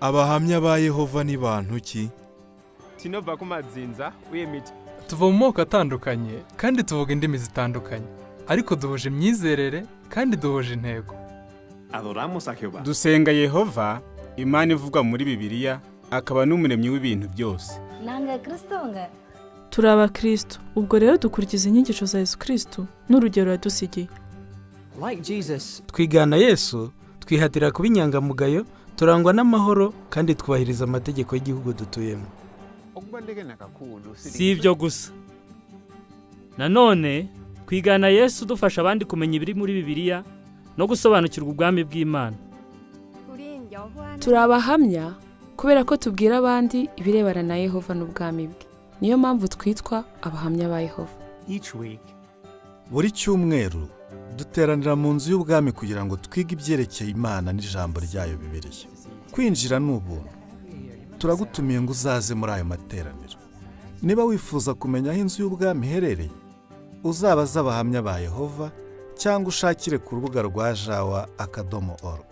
Abahamya ba Yehova ni bantu ki? Tinova kumadzinza uyemiti. Tuva mu moko atandukanye kandi tuvuga indimi zitandukanye, ariko duhuje imyizerere kandi duhuje intego. Adoramos a Jehová. Dusenga Yehova, Imana ivugwa muri Bibiliya, akaba n'umuremyi w'ibintu byose. Nanga Kristonga. Turi abakristo, ubwo rero dukurikiza inyigisho za Yesu Kristo n'urugero yadusigiye. Like Jesus, twigana Yesu, twihatira kuba inyangamugayo, turangwa n'amahoro kandi twubahiriza amategeko y'igihugu dutuyemo. Si ibyo gusa. Nanone, twigana Yesu dufasha abandi kumenya ibiri muri Bibiliya no gusobanukirwa ubwami bw'Imana. Turi abahamya kubera ko tubwira abandi ibirebana na Yehova n'ubwami bwe. Niyo mpamvu twitwa abahamya ba Yehova. each week, Buri cyumweru duteranira mu nzu y'ubwami kugira ngo twige ibyerekeye Imana n'ijambo ryayo Bibiliya. Kwinjira ni ubuntu. Turagutumiye ngo uzaze muri ayo materaniro. Niba wifuza kumenya aho inzu y'ubwami iherereye, uzabaza abahamya ba Yehova cyangwa ushakire ku rubuga rwa jawa.org.